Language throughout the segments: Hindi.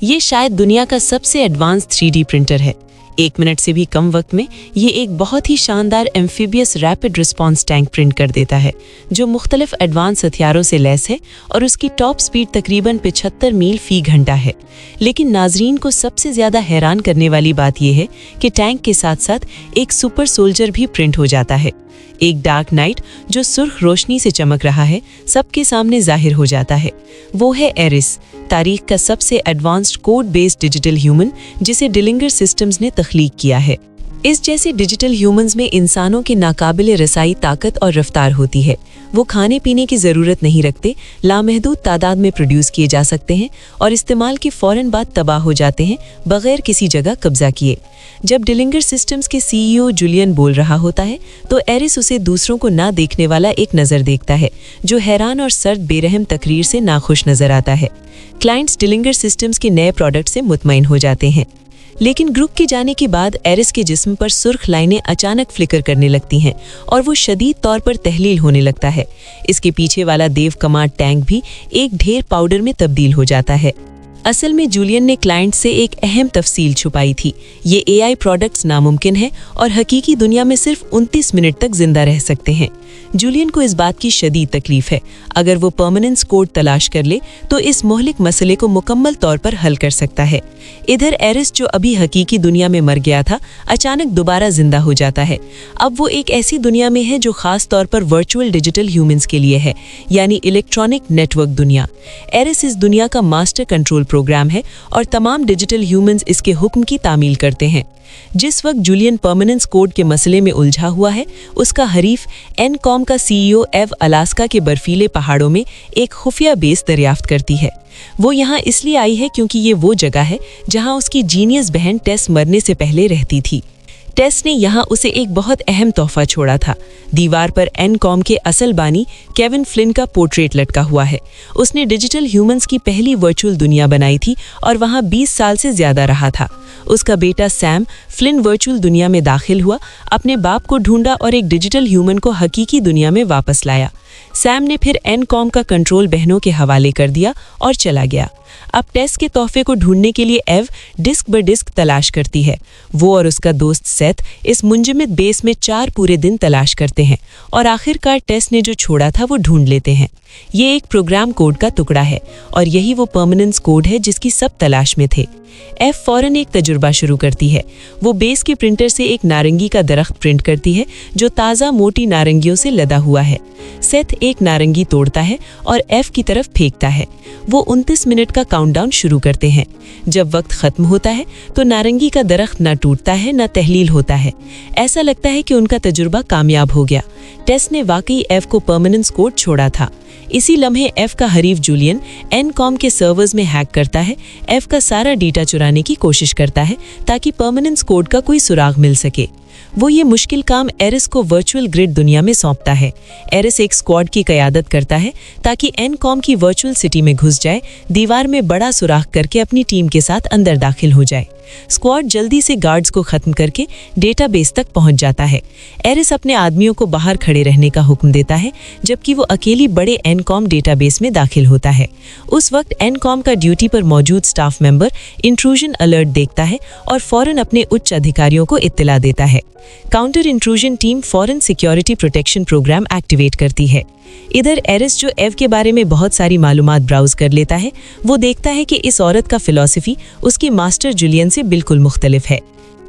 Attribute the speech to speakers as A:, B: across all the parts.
A: ये शायद दुनिया का सबसे एडवांस 3D प्रिंटर है। 1 मिनट से भी कम वक्त में ये एक बहुत ही शानदार amphibious rapid response tank print कर देता है, जो मुख्तलिफ एडवांस हथियारों से लैस है और उसकी टॉप स्पीड तकरीबन 75 मील फी घंटा है। लेकिन नाजरीन को सबसे ज्यादा हैरान करने वाली बात यह है कि टैंक के साथ साथ एक सुपर सोल्जर भी प्रिंट हो जाता है। एक डार्क नाइट जो सुर्ख रोशनी से चमक रहा है सबके सामने जाहिर हो जाता है। वो है एरिस, तारीख का सबसे advanced code based digital human जिसे डिलिंगर सिस्टम्स ने तख्लीक किया है। इस जैसे डिजिटल ह्यूमंस में इंसानों की नाकाबिले रसाई ताकत और रफ्तार होती है। वो खाने पीने की ज़रूरत नहीं रखते, लामहदूद तादाद में प्रोड्यूस किए जा सकते हैं और इस्तेमाल के फ़ौरन बाद तबाह हो जाते हैं बगैर किसी जगह कब्जा किए। जब डिलिंगर सिस्टम्स के CEO जूलियन बोल रहा होता है तो एरिस उसे दूसरों को ना देखने वाला एक नज़र देखता है, जो हैरान और सर्द बेरहम तकरीर से नाखुश नज़र आता है। क्लाइंट्स डिलिंगर सिस्टम्स के नए प्रोडक्ट से मुतमईन हो जाते हैं, लेकिन ग्रुप के जाने के बाद एरिस के जिस्म पर सुर्ख लाइनें अचानक फ्लिकर करने लगती हैं और वो शदीद तौर पर तहलील होने लगता है। इसके पीछे वाला देव कमांड टैंक भी एक ढेर पाउडर में तब्दील हो जाता है। असल में जूलियन ने क्लाइंट से एक अहम तफसील छुपाई थी। ये AI प्रोडक्ट्स नामुमकिन है और हकीकी दुनिया में सिर्फ 29 मिनट तक जिंदा रह सकते हैं। जूलियन को इस बात की शदीद तकलीफ है। अगर वो परमानेंस कोड तलाश कर ले तो इस मोहलिक मसले को मुकम्मल तौर पर हल कर सकता है। इधर एरिस, जो अभी हकीकी दुनिया में मर गया था, अचानक दोबारा जिंदा हो जाता है। अब वो एक ऐसी दुनिया में है जो खास तौर पर वर्चुअल डिजिटल ह्यूमंस के लिए है, यानी इलेक्ट्रॉनिक नेटवर्क दुनिया। एरिस इस दुनिया का मास्टर कंट्रोल प्रोग्राम है और तमाम डिजिटल ह्यूमंस इसके हुक्म की तामील करते हैं। जिस वक्त जूलियन परमानेंस कोड के मसले में उलझा हुआ है, उसका हरीफ एनकॉम का CEO एव अलास्का के बर्फीले पहाड़ों में एक खुफिया बेस दरियाफ्त करती है। वो यहाँ इसलिए आई है क्योंकि ये वो जगह है जहाँ उसकी जीनियस बहन टेस मरने से पहले रहती थी। टेस ने यहाँ उसे एक बहुत अहम तोहफा छोड़ा था। दीवार पर एनकॉम के असल बानी केविन फ्लिन का पोर्ट्रेट लटका हुआ है। उसने डिजिटल ह्यूमंस की पहली वर्चुअल दुनिया बनाई थी और वहाँ 20 साल से ज्यादा रहा था। उसका बेटा सैम फ्लिन वर्चुअल दुनिया में दाखिल हुआ, अपने बाप को ढूंढा और एक डिजिटल ह्यूमन को हकीकी दुनिया में वापस लाया। सैम ने फिर एनकॉम का कंट्रोल बहनों के हवाले कर दिया और चला गया। अब टेस के तोहफे को ढूंढने के लिए एव डिस्क ब डिस्क तलाश करती है। वो और उसका दोस्त सेथ इस मुंजमद बेस में 4 पूरे दिन तलाश करते हैं और आखिरकार टेस ने जो छोड़ा था वो ढूंढ लेते हैं। ये एक प्रोग्राम कोड का टुकड़ा है और यही वो परमानेंस कोड है जिसकी सब तलाश में थे। एफ फौरन एक तजुर्बा शुरू करती है। वो बेस के प्रिंटर से एक नारंगी का दरख्त प्रिंट करती है जो ताज़ा मोटी नारंगियों से लदा हुआ है। सेथ एक नारंगी तोड़ता है और एफ की तरफ फेंकता है। वो 29 मिनट का काउंटडाउन शुरू करते हैं। जब वक्त खत्म होता है तो नारंगी का दरख्त ना टूटता है ना तहलील होता है। ऐसा लगता है कि उनका तजुर्बा कामयाब हो गया। टेस ने वाकई एफ को परमानेंस कोड छोड़ा था। इसी लम्हे एफ का हरीफ जूलियन एनकॉम के सर्वर्स में हैक करता है, एफ का सारा डेटा चुराने की कोशिश करता है ताकि परमानेंस कोड का कोई सुराग मिल सके। वो ये मुश्किल काम एरिस को वर्चुअल ग्रिड दुनिया में सौंपता है। एरिस एक स्क्वाड की क़यादत करता है ताकि एनकॉम की वर्चुअल सिटी में घुस जाए, दीवार में बड़ा सुराख करके अपनी टीम के साथ अंदर दाखिल हो जाए। स्क्वाड जल्दी से गार्ड्स को खत्म करके डेटाबेस तक पहुंच जाता है। एरिस अपने आदमियों को बाहर खड़े रहने का हुक्म देता है जबकि वो अकेली बड़े एनकॉम डेटाबेस में दाखिल होता है। उस वक्त एनकॉम का ड्यूटी पर मौजूद स्टाफ मेंबर इंट्रूजन अलर्ट देखता है और फौरन अपने उच्च अधिकारियों को इत्तला देता है। काउंटर इंट्रूजन टीम फौरन सिक्योरिटी प्रोटेक्शन प्रोग्राम एक्टिवेट करती है। इधर एरिस, जो एव के बारे में बहुत सारी मालूमात ब्राउज कर लेता है, वो देखता है कि इस औरत का फिलॉसफी उसकी मास्टर जूलियन से बिल्कुल मुख्तलिफ है।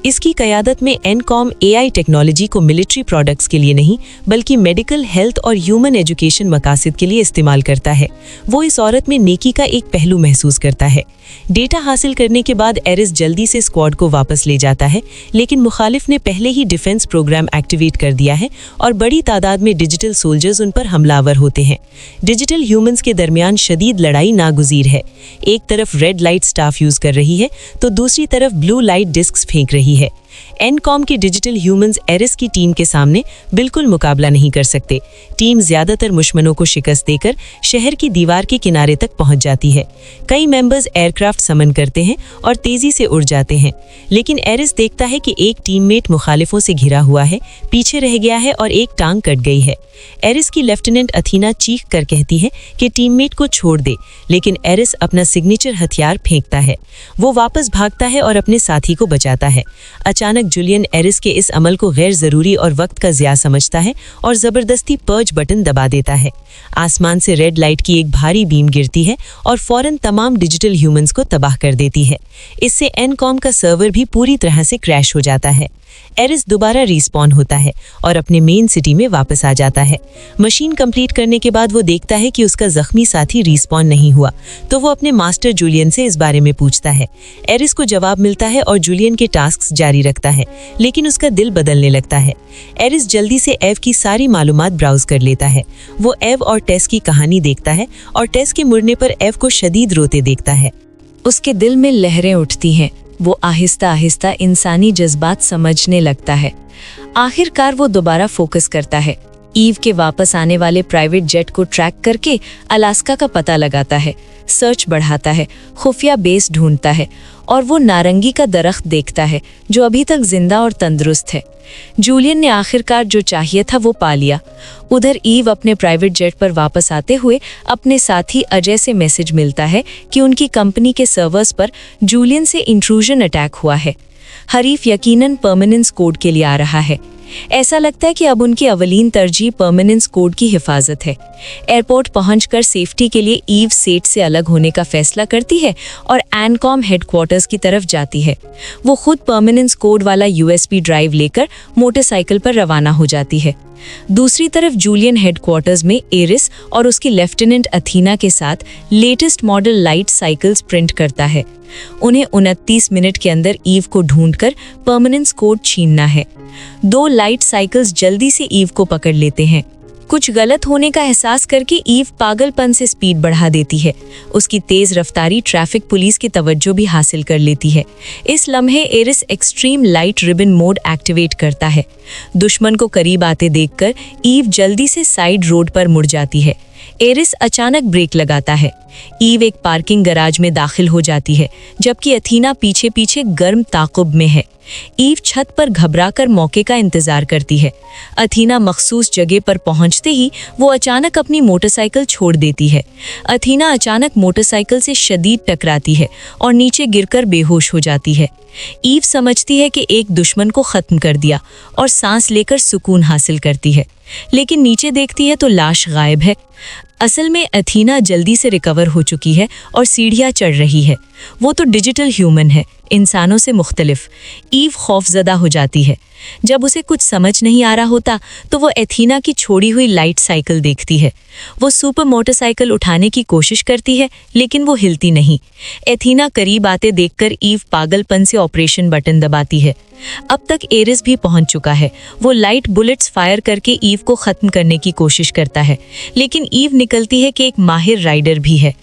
A: इसकी क़यादत में एनकॉम AI टेक्नोलॉजी को मिलिट्री प्रोडक्ट्स के लिए नहीं बल्कि मेडिकल, हेल्थ और ह्यूमन एजुकेशन मकासद के लिए इस्तेमाल करता है। वो इस औरत में नेकी का एक पहलू महसूस करता है। डेटा हासिल करने के बाद एरिस जल्दी से स्क्वाड को वापस ले जाता है, लेकिन मुखालिफ ने पहले ही डिफेंस प्रोग्राम एक्टिवेट कर दिया है और बड़ी तादाद में डिजिटल सोल्जर्स उन पर हमलावर होते हैं। डिजिटल ह्यूमंस के दरमियान शदीद लड़ाई नागुज़ीर है। एक तरफ रेड लाइट स्टाफ यूज कर रही है तो दूसरी तरफ ब्लू लाइट डिस्क्स फेंक रही है। एनकॉम के डिजिटल ह्यूमंस एरिस की टीम के सामने बिल्कुल मुकाबला नहीं कर सकते। टीम ज्यादातर दुश्मनों को शिकस्त देकर शहर की दीवार के किनारे तक पहुंच जाती है। कई मेंबर्स एयरक्राफ्ट समन करते हैं और तेजी से उड़ जाते हैं, लेकिन एरिस देखता है कि एक टीममेट मुखालिफों से घिरा हुआ है, पीछे रह गया है और एक टांग कट गई है। एरिस की लेफ्टिनेंट अथीना चीख कर कहती है कि टीममेट को छोड़ दे, लेकिन एरिस अपना सिग्नेचर हथियार फेंकता है। वो वापस भागता है और अपने साथी को बचाता है। अचानक जूलियन एरिस के इस अमल को गैर जरूरी और वक्त का ज़िया समझता है और जबरदस्ती पर्च बटन दबा देता है। आसमान से रेड लाइट की एक भारी बीम गिरती है और फौरन तमाम डिजिटल ह्यूमंस को तबाह कर देती है। इससे एनकॉम का सर्वर भी पूरी तरह से क्रैश हो जाता है। एरिस दोबारा रिस्पॉन होता है और अपने मेन सिटी में वापस आ जाता है। मशीन कंप्लीट करने के बाद वो देखता है कि उसका जख्मी साथी रिस्पॉन नहीं हुआ, तो वो अपने मास्टर जूलियन से इस बारे में पूछता है। एरिस को जवाब मिलता है और जूलियन के टास्क्स जारी रखता है, लेकिन उसका दिल बदलने लगता है। एरिस जल्दी से एव की सारी मालूमात ब्राउज कर लेता है। वो एव और टेस की कहानी देखता है और टेस के मुड़ने पर एव को शदीद रोते देखता है।
B: उसके दिल में लहरें उठती हैं। वो आहिस्ता आहिस्ता इंसानी जज्बात समझने लगता है। आखिरकार वो दोबारा फोकस करता है। ईव के वापस आने वाले प्राइवेट जेट को ट्रैक करके अलास्का का पता लगाता है, सर्च बढ़ाता है, खुफिया बेस ढूंढता है और वो नारंगी का दरख्त देखता है जो अभी तक जिंदा और तंदुरुस्त है। जूलियन ने आखिरकार जो चाहिए था वो पा लिया। उधर ईव अपने प्राइवेट जेट पर वापस आते हुए अपने साथी अजय से मैसेज मिलता है कि उनकी कंपनी के सर्वर्स पर जूलियन से इंट्रूजन अटैक हुआ है। हरीफ यकीनन परमानेंस कोड के लिए आ रहा है। ऐसा लगता है कि अब उनकी अवलीन तरजीह परमानेंस कोड की हिफाजत है। एयरपोर्ट पहुंचकर सेफ्टी के लिए ईव सेट से अलग होने का फैसला करती है और एनकॉम हेडक्वार्टर्स की तरफ जाती है। वो खुद परमानेंस कोड वाला यूएसबी ड्राइव लेकर मोटरसाइकिल पर रवाना हो जाती है। दूसरी तरफ जूलियन हेडक्वार्टर्स में एरिस और उसकी लेफ्टिनेंट अथीना के साथ latest model light cycles print करता है। उन्हें 29 मिनट के अंदर ईव को ढूंढकर परमानेंस कोड छीनना है। 2 लाइट साइकिल्स जल्दी से ईव को पकड़ लेते हैं। कुछ गलत होने का एहसास करके ईव पागलपन से स्पीड बढ़ा देती है। उसकी तेज रफ्तारी ट्रैफिक पुलिस की तवज्जो भी हासिल कर लेती है। इस लम्हे Eris extreme light ribbon mode activate करता है। दुश्मन को करीब आते देखकर ईव जल्दी से साइड रोड पर मुड़ जाती है। एरिस अचानक ब्रेक लगाता है। ईव एक पार्किंग गराज में दाखिल हो जाती है, जबकि अथीना पीछे पीछे गर्म ताक़ुब में है। ईव छत पर घबराकर मौके का इंतजार करती है। अथीना मखसूस जगह पर पहुंचते ही वो अचानक अपनी मोटरसाइकिल छोड़ देती है। अथीना अचानक मोटरसाइकिल से शदीद टकराती है और नीचे गिरकर बेहोश हो जाती है। ईव समझती है कि एक दुश्मन को खत्म कर दिया और सांस लेकर सुकून हासिल करती है, लेकिन नीचे देखती है तो लाश गायब है। असल में अथीना जल्दी से रिकवर हो चुकी है और सीढ़ियाँ चढ़ रही है। वो तो डिजिटल ह्यूमन है, इंसानों से मुख्तलिफ। ईव खौफजदा हो जाती है। जब उसे कुछ समझ नहीं आ रहा होता तो वो एथीना की छोड़ी हुई लाइट साइकिल देखती है। वो सुपर मोटरसाइकिल उठाने की कोशिश करती है, लेकिन वो हिलती नहीं। एथीना करीब आते देखकर ईव पागलपन से ऑपरेशन बटन दबाती है। अब तक एरिस भी पहुंच चुका है। वो लाइट बुलेट्स फायर करके ईव को खत्म करने की कोशिश करता है, लेकिन ईव निकलती है कि एक माहिर राइडर भी है।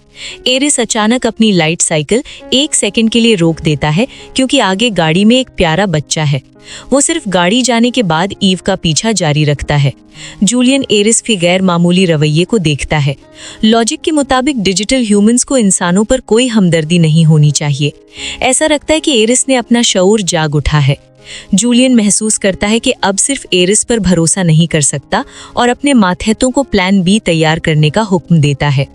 B: एरिस अचानक अपनी लाइट साइकिल 1 सेकंड के लिए रोक देता है, क्योंकि आगे गाड़ी में एक प्यारा बच्चा है। वो सिर्फ गाड़ी जाने के बाद ईव का पीछा जारी रखता है। जूलियन एरिस के गैर मामूली रवैये को देखता है। लॉजिक के मुताबिक डिजिटल ह्यूमंस को इंसानों पर कोई हमदर्दी नहीं होनी चाहिए। ऐसा लगता है कि एरिस ने अपना शऊर जाग उठा है। जूलियन महसूस करता है कि अब सिर्फ एरिस पर भरोसा नहीं कर सकता और अपने मातहतों को प्लान बी तैयार करने का हुक्म देता है।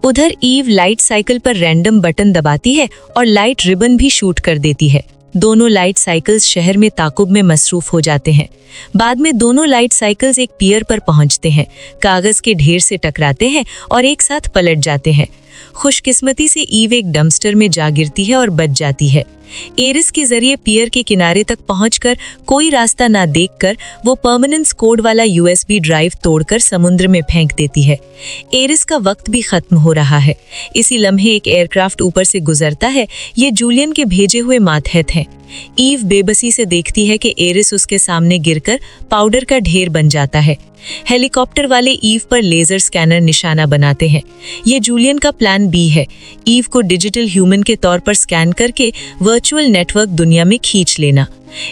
B: उधर ईव लाइट साइकिल पर रैंडम बटन दबाती है और लाइट रिबन भी शूट कर देती है। दोनों लाइट साइकिल्स शहर में ताकुब में मसरूफ हो जाते हैं। बाद में दोनों लाइट साइकिल्स एक पियर पर पहुंचते हैं, कागज के ढेर से टकराते हैं और एक साथ पलट जाते हैं। खुशकिस्मती से ईव एक डंपस्टर में जा गिरती है और बच जाती है। एरिस के जरिए पियर के किनारे तक पहुंचकर कोई रास्ता ना देखकर वो परमानेंस कोड वाला यूएसबी ड्राइव तोड़कर समुद्र में फेंक देती है। एरिस का वक्त भी खत्म हो रहा है। इसी लम्हे एक एयरक्राफ्ट ऊपर से गुजरता है। ये जूलियन के भेजे हुए मातहत हैं। ईव बेबसी से देखती है कि एरिस उसके सामने गिरकर पाउडर का ढेर बन जाता है। हेलीकॉप्टर वाले ईव पर लेजर स्कैनर निशाना बनाते हैं। ये जूलियन का प्लान बी है, ईव को डिजिटल ह्यूमन के तौर पर स्कैन करके वर्चुअल नेटवर्क दुनिया में खींच लेना।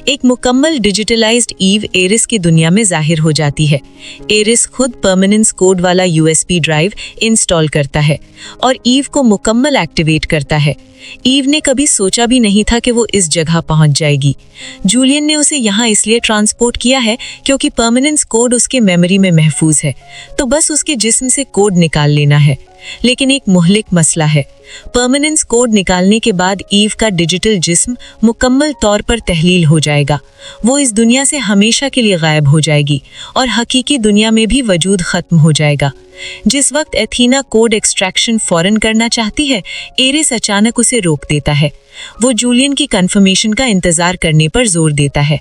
B: एक मुकम्मल डिजिटलाइज्ड ईव एरिस की दुनिया में जाहिर हो जाती है। एरिस खुद परमानेंस कोड वाला यूएसबी ड्राइव इंस्टॉल करता है और ईव को मुकम्मल एक्टिवेट करता है। ईव ने कभी सोचा भी नहीं था कि वो इस जगह पहुंच जाएगी। जूलियन ने उसे यहाँ इसलिए ट्रांसपोर्ट किया है क्योंकि परमानेंस कोड उसके मेमोरी में महफूज है, तो बस उसके जिस्म से कोड निकाल लेना है। लेकिन एक मुहलिक मसला है। परमानेंस कोड निकालने के बाद ईव का डिजिटल जिस्म मुकम्मल तौर पर तहलील हो जाएगा। वो इस दुनिया से हमेशा के लिए गायब हो जाएगी और हकीकी दुनिया में भी वजूद खत्म हो जाएगा। जिस वक्त एथीना कोड एक्सट्रैक्शन फौरन करना चाहती है, एरिस अचानक उसे रोक देता है। वो जूलियन की कंफर्मेशन का इंतजार करने पर जोर देता है।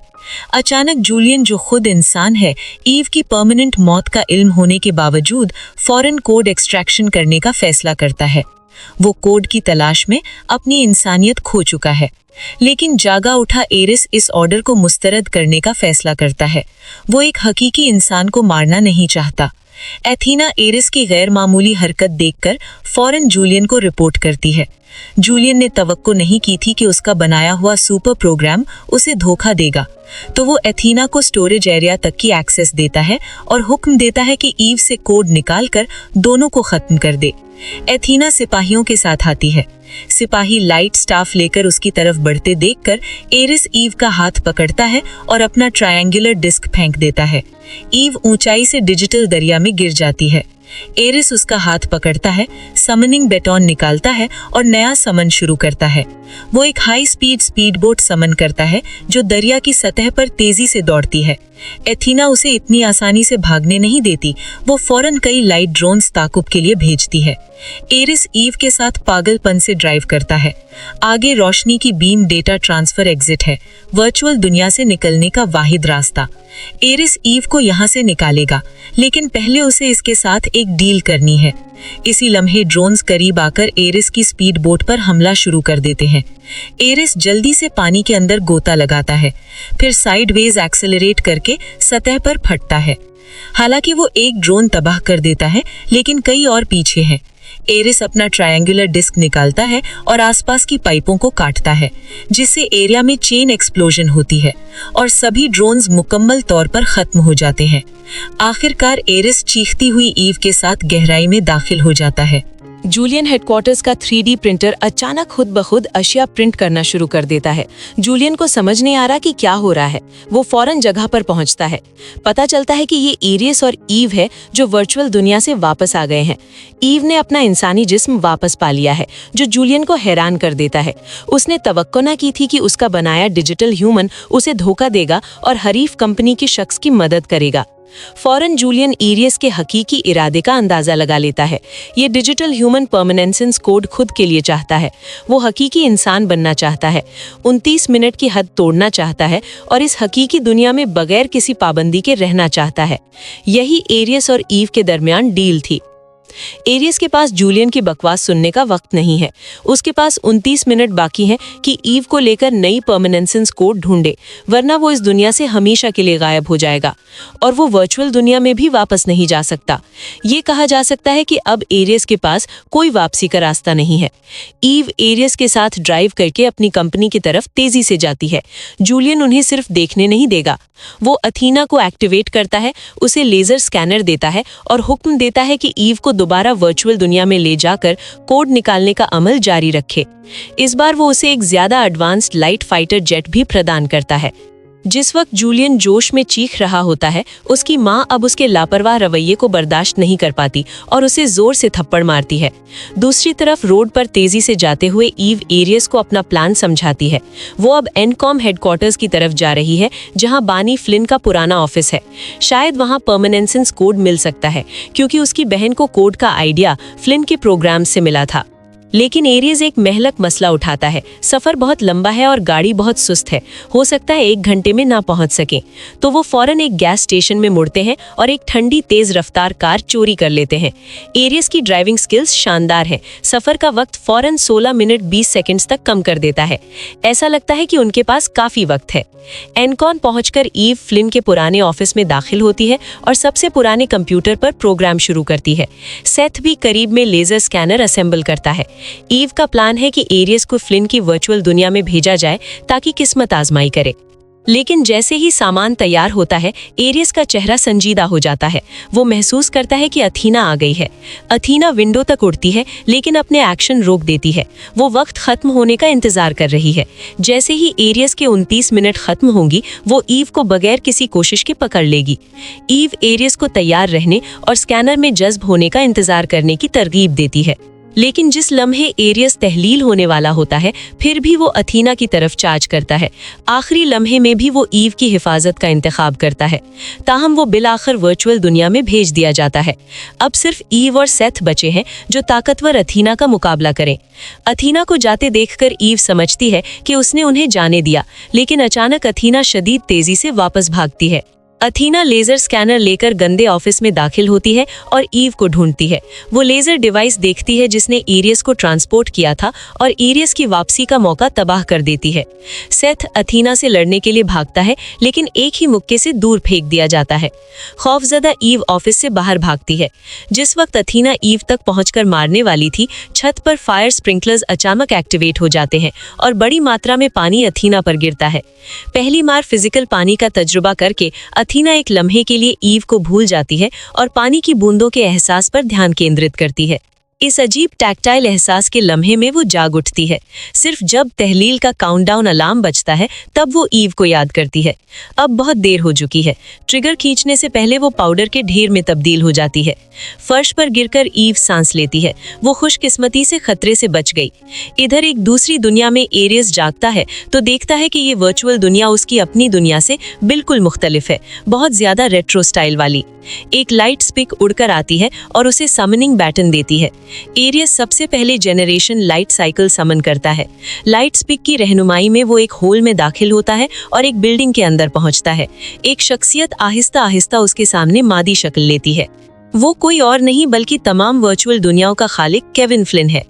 B: अचानक जूलियन, जो खुद इंसान है, ईव की परमानेंट मौत का इल्म होने के बावजूद फौरन कोड एक्सट्रैक्शन करने का फैसला करता है। वो कोड की तलाश में अपनी इंसानियत खो चुका है, लेकिन जागा उठा एरिस इस ऑर्डर को मुस्तरद करने का फैसला करता है। वो एक हकीकी इंसान को मारना नहीं चाहता। एथीना एरिस की गैर मामूली हरकत देखकर फौरन जूलियन को रिपोर्ट करती है। जूलियन ने तवक्को नहीं की थी कि उसका बनाया हुआ सुपर प्रोग्राम उसे धोखा देगा, तो वो एथीना को स्टोरेज एरिया तक की एक्सेस देता है और हुक्म देता है कि ईव से कोड निकालकर दोनों को खत्म कर दे। एथीना सिपाहियों के साथ आती है। सिपाही लाइट स्टाफ लेकर उसकी तरफ बढ़ते देखकर एरिस ईव का हाथ पकड़ता है और अपना ट्रायंगुलर डिस्क फेंक देता है। ईव ऊंचाई से डिजिटल दरिया में गिर जाती है। एरिस उसका हाथ पकड़ता है, समनिंग बेटॉन निकालता है और नया समन शुरू करता है। वो एक हाई स्पीड बोट समन करता है जो दरिया की सतह पर तेजी से दौड़ती है। एथीना उसे इतनी आसानी से भागने नहीं देती। वो फौरन कई लाइट ड्रोन्स ताकुब के लिए भेजती है। एरिस ईव के साथ पागलपन से ड्राइव करता है। आगे रोशनी की बीम डेटा ट्रांसफर एग्जिट है, वर्चुअल दुनिया से निकलने का वाहिद रास्ता। एरिस ईव को यहाँ से निकालेगा, लेकिन पहले उसे इसके साथ एक डील करनी है। इसी लम्हे ड्रोन्स करीब आकर एरिस की स्पीड बोट पर हमला शुरू कर देते हैं। एरिस जल्दी से पानी के अंदर गोता लगाता है, फिर साइडवेज एक्सेलरेट करके सतह पर फटता है। हालांकि वो एक ड्रोन तबाह कर देता है, लेकिन कई और पीछे हैं। एरिस अपना ट्रायंगुलर डिस्क निकालता है और आसपास की पाइपों को काटता है, जिससे एरिया में चेन एक्सप्लोजन होती है और सभी ड्रोन्स मुकम्मल तौर पर खत्म हो जाते हैं। आखिरकार एरिस चीखती हुई ईव के साथ गहराई में दाखिल हो जाता है।
A: जूलियन हेडक्वार्टर्स का 3D प्रिंटर अचानक खुद ब खुद अशिया प्रिंट करना शुरू कर देता है। जूलियन को समझ नहीं आ रहा कि क्या हो रहा है। वो फौरन जगह पर पहुंचता है। पता चलता है कि ये एरिस और ईव है जो वर्चुअल दुनिया से वापस आ गए हैं। ईव ने अपना इंसानी जिस्म वापस पा लिया है, जो जूलियन को हैरान कर देता है। उसने तवक्को न की थी कि उसका बनाया डिजिटल ह्यूमन उसे धोखा देगा और हरीफ कंपनी की शख्स की मदद करेगा। फौरन जूलियन एरिस के हकीकी इरादे का अंदाजा लगा लेता है। ये डिजिटल ह्यूमन परमानेंसेंस कोड खुद के लिए चाहता है। वो हकीकी इंसान बनना चाहता है, 29 मिनट की हद तोड़ना चाहता है और इस हकीकी दुनिया में बगैर किसी पाबंदी के रहना चाहता है। यही एरिस और ईव के दरमियान डील थी। एरिस के पास जूलियन की बकवास सुनने का वक्त नहीं है। उसके पास 29 मिनट बाकी हैं कि ईव को लेकर नई परमानेंसेंस कोड ढूंढे, वरना वो इस दुनिया से हमेशा के लिए गायब हो जाएगा और वो वर्चुअल दुनिया में भी वापस नहीं जा सकता। ये कहा जा सकता है कि अब एरिस के पास कोई वापसी का रास्ता नहीं है। ईव एरिस के साथ ड्राइव करके अपनी कंपनी की तरफ तेजी से जाती है। जूलियन उन्हें सिर्फ देखने नहीं देगा। वो अथीना को एक्टिवेट करता है, उसे लेजर स्कैनर देता है और हुक्म देता है कि ईव को दोबारा वर्चुअल दुनिया में ले जाकर कोड निकालने का अमल जारी रखे। इस बार वो उसे एक ज्यादा एडवांस्ड लाइट फाइटर जेट भी प्रदान करता है। जिस वक्त जूलियन जोश में चीख रहा होता है, उसकी माँ अब उसके लापरवाह रवैये को बर्दाश्त नहीं कर पाती और उसे जोर से थप्पड़ मारती है। दूसरी तरफ रोड पर तेजी से जाते हुए ईव एरिस को अपना प्लान समझाती है। वो अब एनकॉम हेडक्वार्टर्स की तरफ जा रही है, जहां बानी फ्लिन का पुराना ऑफिस है। शायद वहां परमानेंसेंस कोड मिल सकता है, क्योंकि उसकी बहन को कोड का आइडिया फ्लिन के प्रोग्राम से मिला था। लेकिन एरिस एक महलक मसला उठाता है। सफर बहुत लंबा है और गाड़ी बहुत सुस्त है, हो सकता है 1 घंटे में ना पहुंच सके। तो वो फौरन एक गैस स्टेशन में मुड़ते हैं और एक ठंडी तेज रफ्तार कार चोरी कर लेते हैं। एरिस की ड्राइविंग स्किल्स शानदार है। सफर का वक्त फौरन 16 मिनट 20 सेकंड्स तक कम कर देता है। ऐसा लगता है कि उनके पास काफी वक्त है। एनकॉन पहुंचकर ईव फ्लिन के पुराने ऑफिस में दाखिल होती है और सबसे पुराने कंप्यूटर पर प्रोग्राम शुरू करती है। सेथ भी करीब में लेजर स्कैनर असेंबल करता है। ईव का प्लान है कि एरिस को फ्लिन की वर्चुअल दुनिया में भेजा जाए ताकि किस्मत आजमाई करे।
B: लेकिन जैसे ही सामान तैयार होता है, एरियस का चेहरा संजीदा हो जाता है। वो महसूस करता है कि अथीना आ गई है। अथीना विंडो तक उड़ती है, लेकिन अपने एक्शन रोक देती है। वो वक्त खत्म होने का इंतजार कर रही है। जैसे ही एरियस के 29 मिनट खत्म होंगी, वो ईव को बगैर किसी कोशिश के पकड़ लेगी। ईव एरियस को तैयार रहने और स्कैनर में जज्ब होने का इंतजार करने की तरगीब देती है। लेकिन जिस लम्हे एरियस तहलील होने वाला होता है, फिर भी वो अथीना की तरफ चार्ज करता है। आखिरी लम्हे में भी वो ईव की हिफाजत का इंतखाब करता है। ताहम वो बिलाखिर वर्चुअल दुनिया में भेज दिया जाता है। अब सिर्फ ईव और सेथ बचे हैं जो ताकतवर अथीना का मुकाबला करें। अथीना को जाते देखकर ईव समझती है कि उसने उन्हें जाने दिया, लेकिन अचानक अथीना शदीद तेजी से वापस भागती है। अथीना लेजर स्कैनर लेकर गंदे ऑफिस में दाखिल होती है और ईव को ढूंढती है। वो लेजर डिवाइस देखती है जिसने एरियस को ट्रांसपोर्ट किया था और एरियस की वापसी का मौका तबाह कर देती है। सेथ अथीना से लड़ने के लिए भागता है, लेकिन एक ही मुक्के से दूर फेंक दिया जाता है। खौफजदा ईव ऑफिस से बाहर भागती है। जिस वक्त अथीना ईव तक पहुंचकर मारने वाली थी, छत पर फायर स्प्रिंकलर्स अचानक एक्टिवेट हो जाते हैं और बड़ी मात्रा में पानी अथीना पर गिरता है। पहली बार फिजिकल पानी का तजुर्बा करके अथीना एक लम्हे के लिए ईव को भूल जाती है और पानी की बूंदों के एहसास पर ध्यान केंद्रित करती है। इस अजीब टैक्टाइल एहसास के लम्हे में वो जाग उठती है। सिर्फ जब तहलील का काउंटडाउन अलार्म बजता है, तब वो ईव को याद करती है। अब बहुत देर हो चुकी है। ट्रिगर खींचने से पहले वो पाउडर के ढेर में तब्दील हो जाती है। फर्श पर गिरकर ईव सांस लेती है। वो खुशकिस्मती से खतरे से बच गई। इधर एक दूसरी दुनिया में एरियस जागता है तो देखता है कि ये वर्चुअल दुनिया उसकी अपनी दुनिया से बिल्कुल मुख्तलिफ है, बहुत ज्यादा रेट्रो स्टाइल वाली। एक लाइट स्पिक उड़कर आती है और उसे समनिंग बैटन देती है। एरियस सबसे पहले जेनरेशन लाइट साइकिल समन करता है। लाइट स्पिक की रहनुमाई में वो एक होल में दाखिल होता है और एक बिल्डिंग के अंदर पहुंचता है। एक शख्सियत आहिस्ता आहिस्ता उसके सामने मादी शक्ल लेती है। वो कोई और नहीं बल्कि तमाम वर्चुअल दुनियाओं का खालिक केविन फ्लिन है।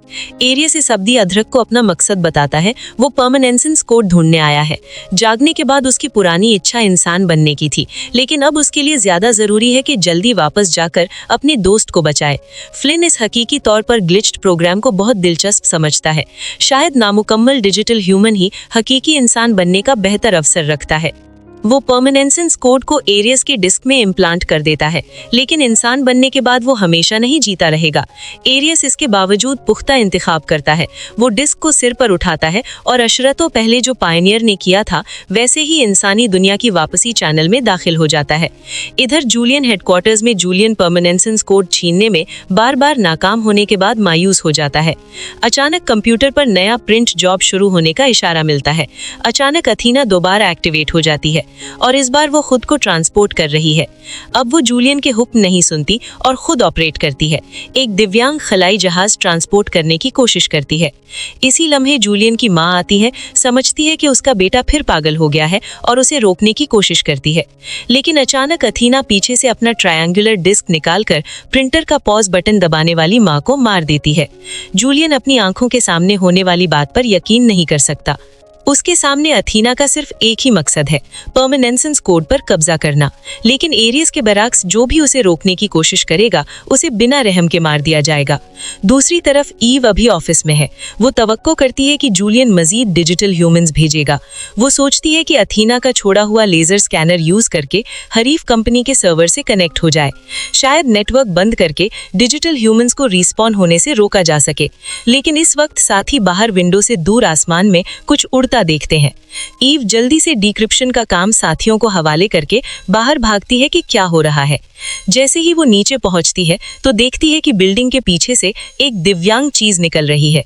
B: एरियस इस अब्दी अदरक को अपना मकसद बताता है। वो परमानेंसेंस कोड ढूंढने आया है। जागने के बाद उसकी पुरानी इच्छा इंसान बनने की थी, लेकिन अब उसके लिए ज्यादा जरूरी है कि जल्दी वापस जाकर अपने दोस्त को बचाए। फ्लिन इस हकीकी तौर पर ग्लिच्ड प्रोग्राम को बहुत दिलचस्प समझता है। शायद नामुकम्मल डिजिटल ह्यूमन ही हकीकी इंसान बनने का बेहतर अवसर रखता है। वो परमानेंसेंस कोड को एरियस के डिस्क में इम्प्लांट कर देता है, लेकिन इंसान बनने के बाद वो हमेशा नहीं जीता रहेगा। एरियस इसके बावजूद पुख्ता इंतखाब करता है। वो डिस्क को सिर पर उठाता है और अशरतों पहले जो पायनियर ने किया था, वैसे ही इंसानी दुनिया की वापसी चैनल में दाखिल हो जाता है। इधर जूलियन हेडक्वार्टर्स में जूलियन परमानेंसेंस कोड छीनने में बार बार नाकाम होने के बाद मायूस हो जाता है। अचानक कंप्यूटर पर नया प्रिंट जॉब शुरू होने का इशारा मिलता है। अचानक अथीना दोबारा एक्टिवेट हो जाती है और इस बार वो खुद को ट्रांसपोर्ट कर रही है। अब वो जूलियन के हुक्म नहीं सुनती और खुद ऑपरेट करती है। एक दिव्यांग खलाई जहाज ट्रांसपोर्ट करने की कोशिश करती है। इसी लम्हे जूलियन की माँ आती है, समझती है कि उसका बेटा फिर पागल हो गया है और उसे रोकने की कोशिश करती है। लेकिन अचानक अथीना पीछे से अपना ट्रायंगुलर डिस्क निकालकर प्रिंटर का पॉज बटन दबाने वाली माँ को मार देती है। जूलियन अपनी आंखों के सामने होने वाली बात पर यकीन नहीं कर सकता। उसके सामने अथीना का सिर्फ एक ही मकसद है, परमानेंसेंस कोड पर कब्जा करना। लेकिन एरियस के बरक्स जो भी उसे रोकने की कोशिश करेगा, उसे बिना रहम के मार दिया जाएगा। दूसरी तरफ ईव अभी ऑफिस में है। वो तवक्को करती है कि जूलियन मजीद डिजिटल ह्यूमंस भेजेगा। वो सोचती है कि अथीना का छोड़ा हुआ लेजर स्कैनर यूज करके हरीफ कंपनी के सर्वर से कनेक्ट हो जाए। शायद नेटवर्क बंद करके डिजिटल ह्यूमंस को रिस्पॉन होने से रोका जा सके। लेकिन इस वक्त साथ ही बाहर विंडो से दूर आसमान में कुछ उड़ता देखते हैं। ईव जल्दी से डिक्रिप्शन का काम साथियों को हवाले करके बाहर भागती है कि क्या हो रहा है। जैसे ही वो नीचे पहुंचती है तो देखती है कि बिल्डिंग के पीछे से एक दिव्यांग चीज निकल रही है।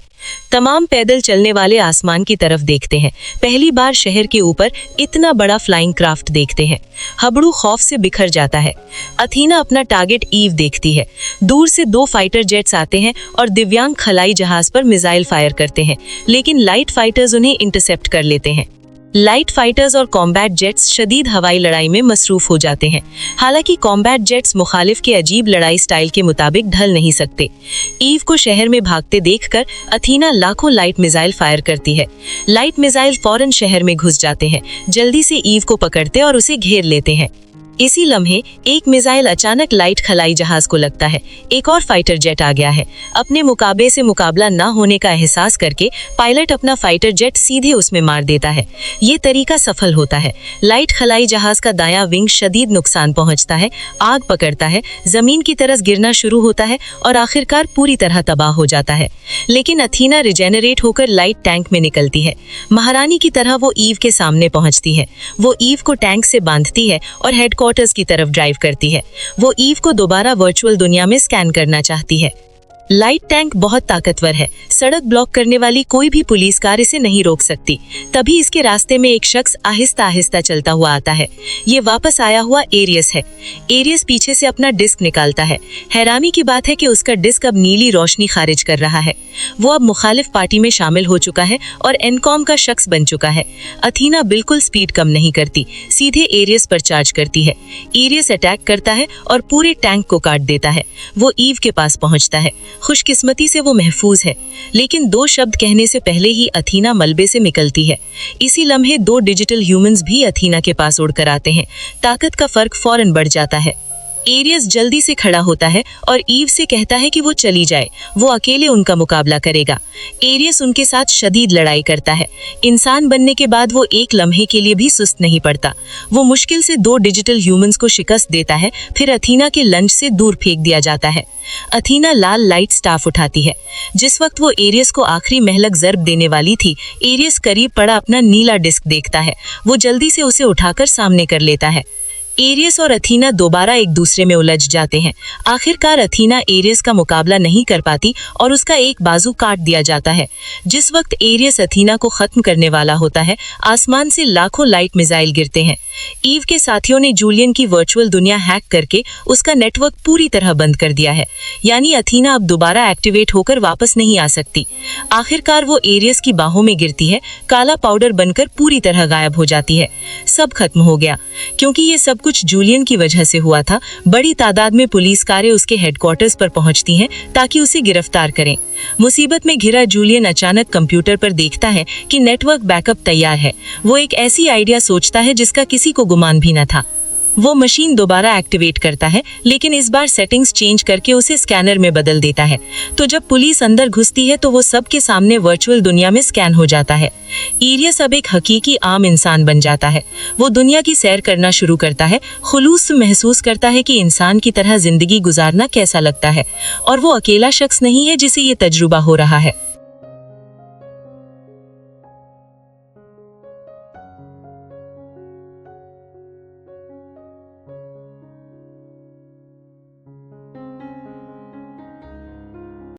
B: तमाम पैदल चलने वाले आसमान की तरफ देखते हैं। पहली बार शहर के ऊपर इतना बड़ा फ्लाइंग क्राफ्ट देखते हैं। हबड़ू खौफ से बिखर जाता है। अथीना अपना टारगेट ईव देखती है। दूर से 2 फाइटर जेट्स आते हैं और दिव्यांग खलाई जहाज पर मिसाइल फायर करते हैं, लेकिन लाइट फाइटर्स उन्हें इंटरसेप्ट कर लेते हैं। लाइट फाइटर्स और कॉम्बैट जेट्स शदीद हवाई लड़ाई में मसरूफ हो जाते हैं। हालांकि कॉम्बैट जेट्स मुखालिफ के अजीब लड़ाई स्टाइल के मुताबिक ढल नहीं सकते। ईव को शहर में भागते देखकर अथीना लाखों लाइट मिसाइल फायर करती है। लाइट मिसाइल फौरन शहर में घुस जाते हैं, जल्दी से ईव को पकड़ते और उसे घेर लेते हैं।
A: इसी लम्हे एक मिसाइल अचानक लाइट खलाई जहाज को लगता है। एक और फाइटर जेट आ गया है। अपने मुकाबले से मुकाबला न होने का एहसास करके पायलट अपना फाइटर जेट सीधे उसमें मार देता है। ये तरीका सफल होता है। लाइट खलाई जहाज का दायां विंग शदीद नुकसान पहुंचता है, आग पकड़ता है, जमीन की तरफ गिरना शुरू होता है और आखिरकार पूरी तरह तबाह हो जाता है। लेकिन अथीना रिजेनरेट होकर लाइट टैंक में निकलती है। महारानी की तरह वो ईव के सामने पहुंचती है। वो ईव को टैंक से बांधती है और हेडक्वार्टर्स की तरफ ड्राइव करती है। वो ईव को दोबारा वर्चुअल दुनिया में स्कैन करना चाहती है। लाइट टैंक बहुत ताकतवर है। सड़क ब्लॉक करने वाली कोई भी पुलिस कार इसे नहीं रोक सकती। तभी इसके रास्ते में एक शख्स आहिस्ता आहिस्ता चलता हुआ आता है। ये वापस आया हुआ एरियस है। एरियस पीछे से अपना डिस्क निकालता है। हैरानी की बात है कि उसका डिस्क अब नीली रोशनी खारिज कर रहा है। वो अब मुखालिफ पार्टी में शामिल हो चुका है और एनकॉम का शख्स बन चुका है। अथीना बिल्कुल स्पीड कम नहीं करती, सीधे एरियस पर चार्ज करती है। एरियस अटैक करता है और पूरे टैंक को काट देता है। वो ईव के पास पहुंचता है। खुशकिस्मती से वो महफूज है, लेकिन 2 शब्द कहने से पहले ही अथीना मलबे से निकलती है। इसी लम्हे 2 डिजिटल ह्यूमंस भी अथीना के पास उड़कर आते हैं। ताकत का फर्क फौरन बढ़ जाता है। एरियस जल्दी से खड़ा होता है और ईव से कहता है कि वो चली जाए, वो अकेले उनका मुकाबला करेगा। एरियस उनके साथ शदीद लड़ाई करता है। इंसान बनने के बाद वो एक लम्हे के लिए भी सुस्त नहीं पड़ता। वो मुश्किल से 2 डिजिटल ह्यूमंस को शिकस्त देता है, फिर अथीना के लंच से दूर फेंक दिया जाता है। अथीना लाल लाइट स्टाफ उठाती है। जिस वक्त वो एरियस को आखिरी महलक ज़र्ब देने वाली थी, एरियस करीब पड़ा अपना नीला डिस्क देखता है। वो जल्दी से उसे उठाकर सामने कर लेता है। एरियस और अथीना दोबारा एक दूसरे में उलझ जाते हैं। आखिरकार अथीना एरियस का मुकाबला नहीं कर पाती और उसका एक बाजू काट दिया जाता है। जिस वक्त एरियस अथीना को खत्म करने वाला होता है, आसमान से लाखों लाइट मिसाइल गिरते हैं। ईव के साथियों ने जूलियन की वर्चुअल दुनिया हैक करके उसका नेटवर्क पूरी तरह बंद कर दिया है। यानी अथीना अब दोबारा एक्टिवेट होकर वापस नहीं आ सकती। आखिरकार वो एरियस की बाहों में गिरती है, काला पाउडर बनकर पूरी तरह गायब हो जाती है। सब खत्म हो गया। क्योंकि ये सब कुछ जूलियन की वजह से हुआ था, बड़ी तादाद में पुलिस कारें उसके हेडक्वार्टर्स पर पहुंचती हैं ताकि उसे गिरफ्तार करें। मुसीबत में घिरा जूलियन अचानक कंप्यूटर पर देखता है कि नेटवर्क बैकअप तैयार है। वो एक ऐसी आइडिया सोचता है जिसका किसी को गुमान भी न था। वो मशीन दोबारा एक्टिवेट करता है, लेकिन इस बार सेटिंग्स चेंज करके उसे स्कैनर में बदल देता है। तो जब पुलिस अंदर घुसती है तो वो सबके सामने वर्चुअल दुनिया में स्कैन हो जाता है। एरियस अब एक हकीकी आम इंसान बन जाता है। वो दुनिया की सैर करना शुरू करता है, खुलूस महसूस करता है कि इंसान की तरह जिंदगी गुजारना कैसा लगता है, और वो अकेला शख्स नहीं है जिसे ये तजुर्बा हो रहा है।